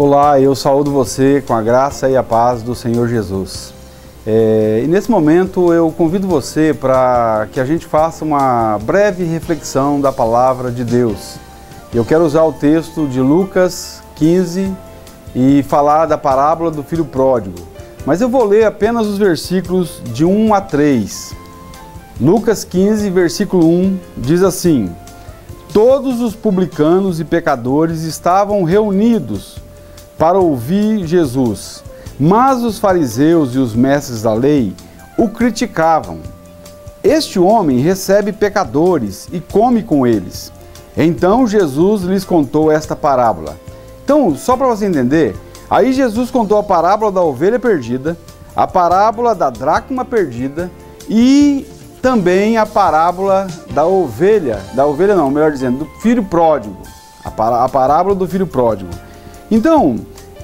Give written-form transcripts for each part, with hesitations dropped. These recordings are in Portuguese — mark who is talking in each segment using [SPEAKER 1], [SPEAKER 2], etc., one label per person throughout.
[SPEAKER 1] Olá, eu saúdo você com a graça e a paz do Senhor Jesus. E nesse momento eu convido você para que a gente faça uma breve reflexão da palavra de Deus. Eu quero usar o texto de Lucas 15 e falar da parábola do filho pródigo. Mas eu vou ler apenas os versículos de 1 a 3. Lucas 15, versículo 1, diz assim: Todos os publicanos e pecadores estavam reunidos para ouvir Jesus, mas os fariseus e os mestres da lei o criticavam. Este homem recebe pecadores e come com eles. Então Jesus lhes contou esta parábola. Então, só para você entender, aí Jesus contou a parábola da ovelha perdida, a parábola da dracma perdida e também a parábola do filho pródigo, a parábola do filho pródigo. Então,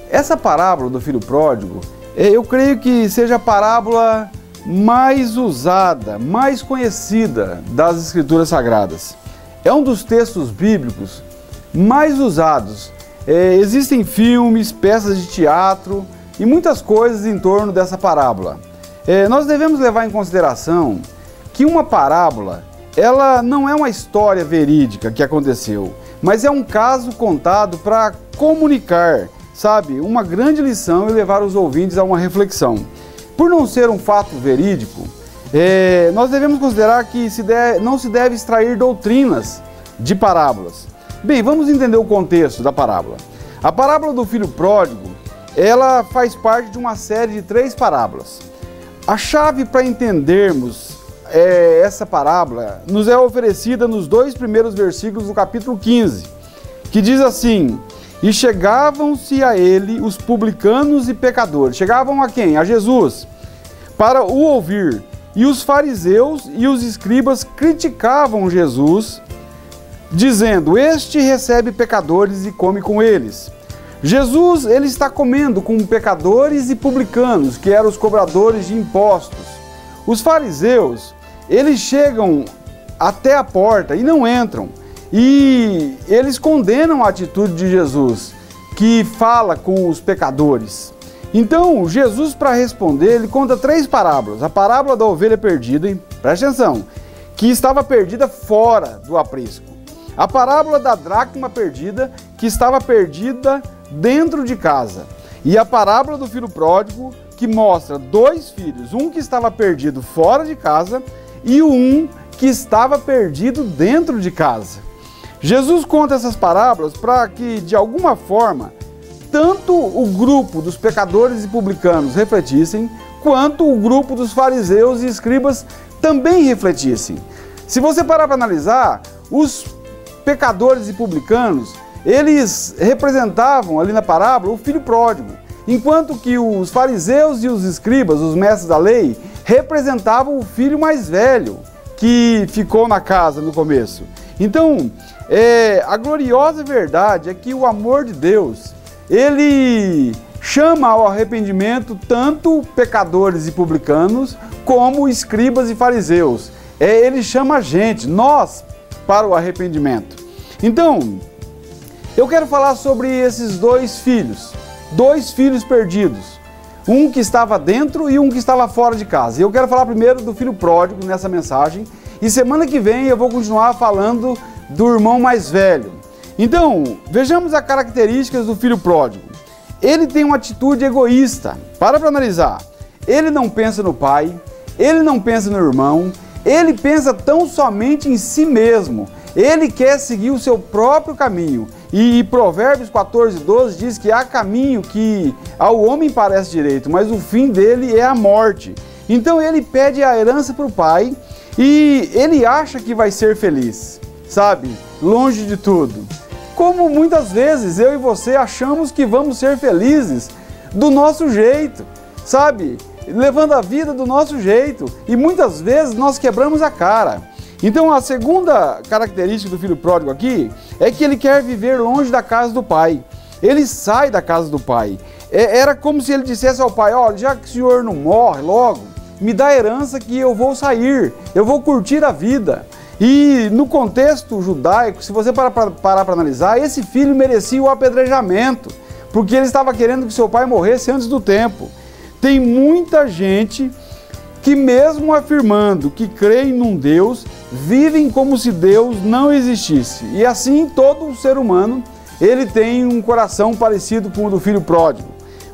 [SPEAKER 1] essa parábola do filho pródigo, eu creio que seja a parábola mais usada, mais conhecida das Escrituras Sagradas. É um dos textos bíblicos mais usados. Existem filmes, peças de teatro e muitas coisas em torno dessa parábola. Nós devemos levar em consideração que uma parábola, ela não é uma história verídica que aconteceu, mas é um caso contado para comunicar, sabe, uma grande lição e levar os ouvintes a uma reflexão. Por não ser um fato verídico, nós devemos considerar que não se deve extrair doutrinas de parábolas. Bem, vamos entender o contexto da parábola. A parábola do filho pródigo, ela faz parte de uma série de 3 parábolas. A chave para entendermos essa parábola nos é oferecida nos 2 primeiros versículos do capítulo 15, que diz assim: E chegavam-se a ele os publicanos e pecadores. Chegavam a quem? A Jesus, para o ouvir. E os fariseus e os escribas criticavam Jesus, dizendo: Este recebe pecadores e come com eles. Jesus, ele está comendo com pecadores e publicanos, que eram os cobradores de impostos. Os fariseus, eles chegam até a porta e não entram. E eles condenam a atitude de Jesus, que fala com os pecadores. Então, Jesus, para responder, ele conta 3 parábolas. A parábola da ovelha perdida, preste atenção, que estava perdida fora do aprisco. A parábola da dracma perdida, que estava perdida dentro de casa. E a parábola do filho pródigo, que mostra 2 filhos, um que estava perdido fora de casa e um que estava perdido dentro de casa. Jesus conta essas parábolas para que, de alguma forma, tanto o grupo dos pecadores e publicanos refletissem, quanto o grupo dos fariseus e escribas também refletissem. Se você parar para analisar, os pecadores e publicanos, eles representavam ali na parábola o filho pródigo, enquanto que os fariseus e os escribas, os mestres da lei, representavam o filho mais velho, que ficou na casa no começo. Então, a gloriosa verdade é que o amor de Deus, ele chama ao arrependimento tanto pecadores e publicanos, como escribas e fariseus. Ele chama a gente, nós, para o arrependimento. Então, eu quero falar sobre esses 2 filhos perdidos. Um que estava dentro e um que estava fora de casa. E eu quero falar primeiro do filho pródigo nessa mensagem. E semana que vem eu vou continuar falando do irmão mais velho. Então, vejamos as características do filho pródigo. Ele tem uma atitude egoísta. Para analisar. Ele não pensa no pai, ele não pensa no irmão, ele pensa tão somente em si mesmo. Ele quer seguir o seu próprio caminho. E Provérbios 14:12 diz que há caminho que ao homem parece direito, mas o fim dele é a morte. Então ele pede a herança para o pai e ele acha que vai ser feliz, sabe? Longe de tudo. Como muitas vezes eu e você achamos que vamos ser felizes do nosso jeito, sabe? Levando a vida do nosso jeito. E muitas vezes nós quebramos a cara. Então a segunda característica do filho pródigo aqui é que ele quer viver longe da casa do pai. Ele sai da casa do pai. Era como se ele dissesse ao pai: olha, já que o senhor não morre logo, me dá a herança que eu vou sair, eu vou curtir a vida. E no contexto judaico, se você parar para analisar, esse filho merecia o apedrejamento, porque ele estava querendo que seu pai morresse antes do tempo. Tem muita gente que, mesmo afirmando que creem num Deus, vivem como se Deus não existisse. E assim todo ser humano, ele tem um coração parecido com o do filho pródigo.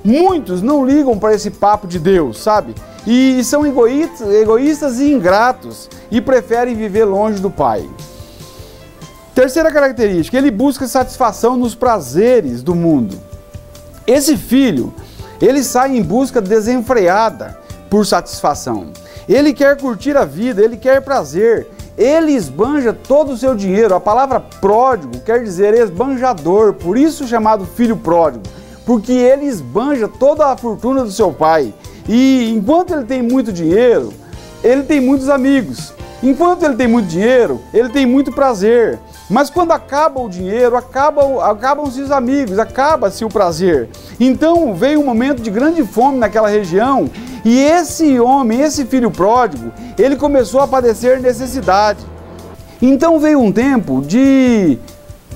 [SPEAKER 1] Muitos não ligam para esse papo de Deus, sabe? E são egoístas e ingratos e preferem viver longe do Pai. Terceira característica, ele busca satisfação nos prazeres do mundo. Esse filho, ele sai em busca desenfreada por satisfação. Ele quer curtir a vida, ele quer prazer, ele esbanja todo o seu dinheiro. A palavra pródigo quer dizer esbanjador, por isso chamado filho pródigo, porque ele esbanja toda a fortuna do seu pai. E enquanto ele tem muito dinheiro, ele tem muitos amigos. Enquanto ele tem muito dinheiro, ele tem muito prazer. Mas quando acaba o dinheiro, acabam-se os amigos, acaba-se o prazer. Então veio um momento de grande fome naquela região e esse homem, esse filho pródigo, ele começou a padecer necessidade. Então veio um tempo de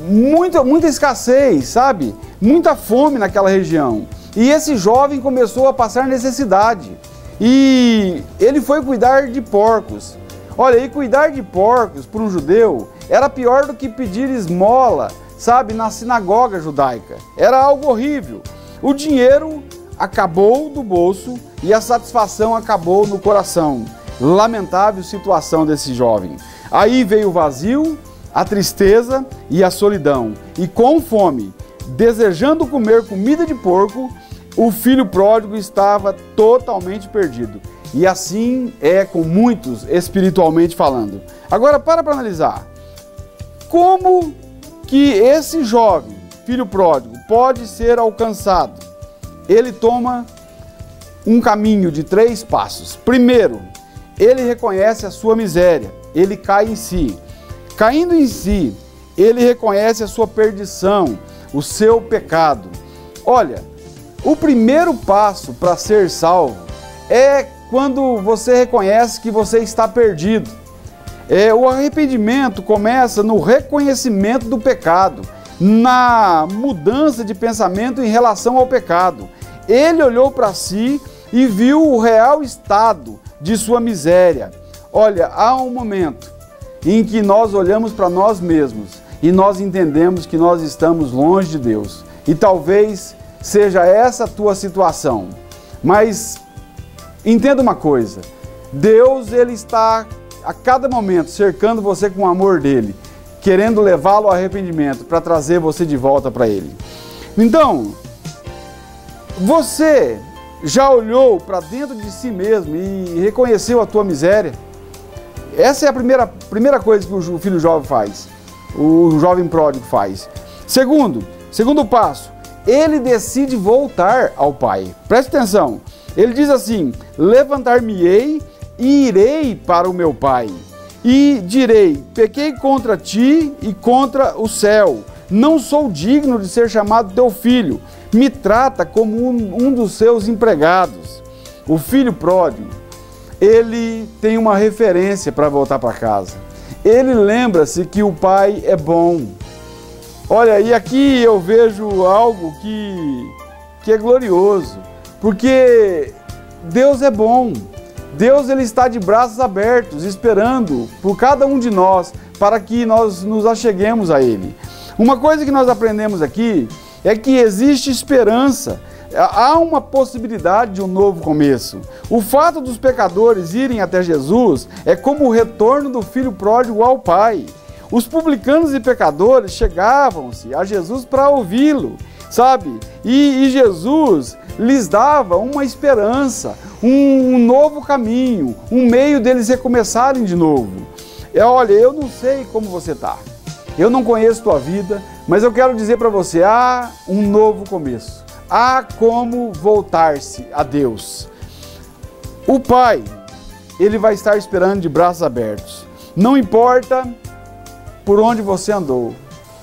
[SPEAKER 1] muita escassez, sabe? Muita fome naquela região. E esse jovem começou a passar necessidade. E ele foi cuidar de porcos. Olha, e cuidar de porcos para um judeu era pior do que pedir esmola, sabe, na sinagoga judaica. Era algo horrível. O dinheiro acabou do bolso e a satisfação acabou no coração. Lamentável situação desse jovem. Aí veio o vazio, a tristeza e a solidão. E com fome, desejando comer comida de porco, o filho pródigo estava totalmente perdido. E assim é com muitos, espiritualmente falando. Agora, para analisar. Como que esse jovem, filho pródigo, pode ser alcançado? Ele toma um caminho de 3 passos. Primeiro, ele reconhece a sua miséria, ele cai em si. Caindo em si, ele reconhece a sua perdição, o seu pecado. Olha, o primeiro passo para ser salvo é quando você reconhece que você está perdido. O arrependimento começa no reconhecimento do pecado, na mudança de pensamento em relação ao pecado. Ele olhou para si e viu o real estado de sua miséria. Olha, há um momento em que nós olhamos para nós mesmos e nós entendemos que nós estamos longe de Deus. E talvez seja essa a tua situação. Mas entenda uma coisa, Deus, ele está a cada momento cercando você com o amor dele, querendo levá-lo ao arrependimento para trazer você de volta para ele. Então, você já olhou para dentro de si mesmo e reconheceu a tua miséria? Essa é a primeira coisa que o filho jovem faz, o jovem pródigo faz. Segundo passo, ele decide voltar ao pai. Preste atenção, ele diz assim: levantar-me-ei e irei para o meu pai, e direi, pequei contra ti e contra o céu, não sou digno de ser chamado teu filho, me trata como um dos seus empregados. O filho pródigo, ele tem uma referência para voltar para casa, ele lembra-se que o pai é bom. Olha, e aqui eu vejo algo que é glorioso, porque Deus é bom. Deus, ele está de braços abertos, esperando por cada um de nós, para que nós nos acheguemos a ele. Uma coisa que nós aprendemos aqui é que existe esperança, há uma possibilidade de um novo começo. O fato dos pecadores irem até Jesus é como o retorno do filho pródigo ao Pai. Os publicanos e pecadores chegavam-se a Jesus para ouvi-lo, sabe? E Jesus lhes dava uma esperança, um novo caminho, um meio deles recomeçarem de novo. Olha, eu não sei como você está, eu não conheço tua vida, mas eu quero dizer para você, há um novo começo, há como voltar-se a Deus. O Pai, ele vai estar esperando de braços abertos, não importa por onde você andou,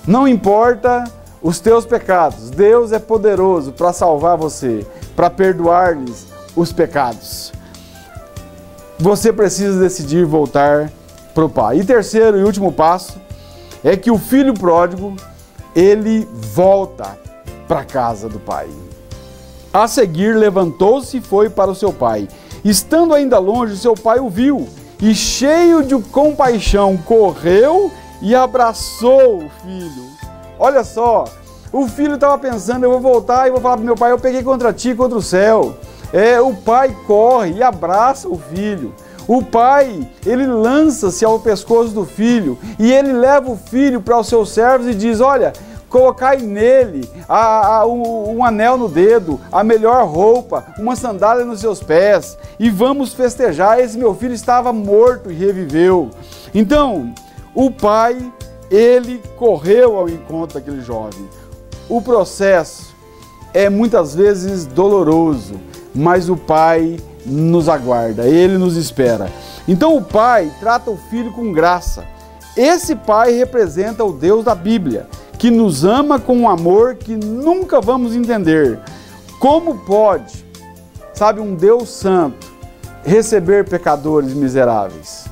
[SPEAKER 1] não importa os teus pecados, Deus é poderoso para salvar você, para perdoar-lhes os pecados. Você precisa decidir voltar para o Pai. E terceiro e último passo é que o filho pródigo, ele volta para a casa do pai. A seguir, levantou-se e foi para o seu pai. Estando ainda longe, seu pai o viu e, cheio de compaixão, correu e abraçou o filho. Olha só, o filho estava pensando: eu vou voltar e vou falar para meu pai, eu peguei contra ti, contra o céu. O pai corre e abraça o filho. O pai, ele lança-se ao pescoço do filho e ele leva o filho para os seus servos e diz: olha, colocai nele um anel no dedo, a melhor roupa, uma sandália nos seus pés e vamos festejar. Esse meu filho estava morto e reviveu. Então, o pai, ele correu ao encontro daquele jovem. O processo é muitas vezes doloroso, mas o pai nos aguarda, ele nos espera. Então o pai trata o filho com graça. Esse pai representa o Deus da Bíblia, que nos ama com um amor que nunca vamos entender. Como pode, um Deus santo receber pecadores miseráveis?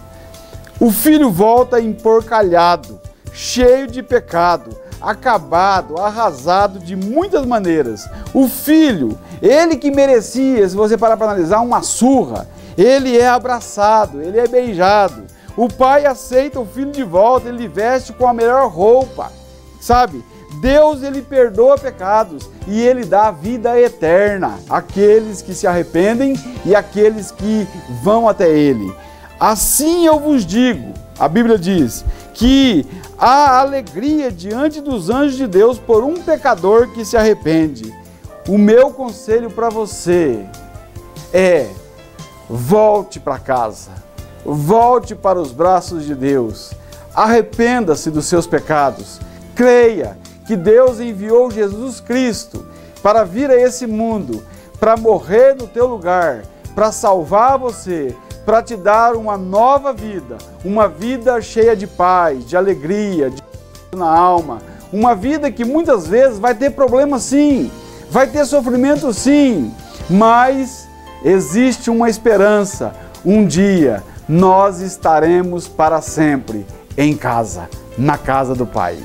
[SPEAKER 1] O filho volta emporcalhado, cheio de pecado, acabado, arrasado de muitas maneiras. O filho, ele que merecia, se você parar para analisar, uma surra, ele é abraçado, ele é beijado. O pai aceita o filho de volta, ele veste com a melhor roupa, Deus, ele perdoa pecados e ele dá vida eterna àqueles que se arrependem e àqueles que vão até ele. Assim eu vos digo, a Bíblia diz, que há alegria diante dos anjos de Deus por um pecador que se arrepende. O meu conselho para você é: volte para casa, volte para os braços de Deus, arrependa-se dos seus pecados, creia que Deus enviou Jesus Cristo para vir a esse mundo, para morrer no teu lugar, para salvar você, para te dar uma nova vida, uma vida cheia de paz, de alegria, de na alma, uma vida que muitas vezes vai ter problemas sim, vai ter sofrimento sim, mas existe uma esperança. Um dia nós estaremos para sempre em casa, na casa do Pai.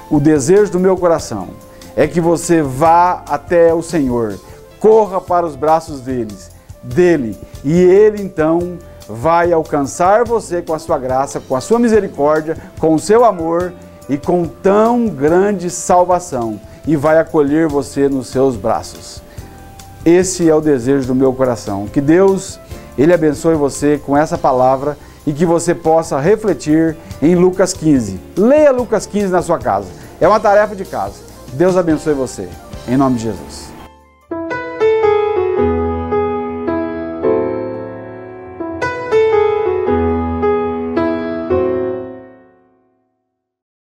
[SPEAKER 1] O desejo do meu coração é que você vá até o Senhor, corra para os braços dele, e Ele então vai alcançar você com a sua graça, com a sua misericórdia, com o seu amor e com tão grande salvação, e vai acolher você nos seus braços. Esse é o desejo do meu coração. Que Deus, Ele abençoe você com essa palavra e que você possa refletir em Lucas 15. Leia Lucas 15 na sua casa. É uma tarefa de casa. Deus abençoe você. Em nome de Jesus.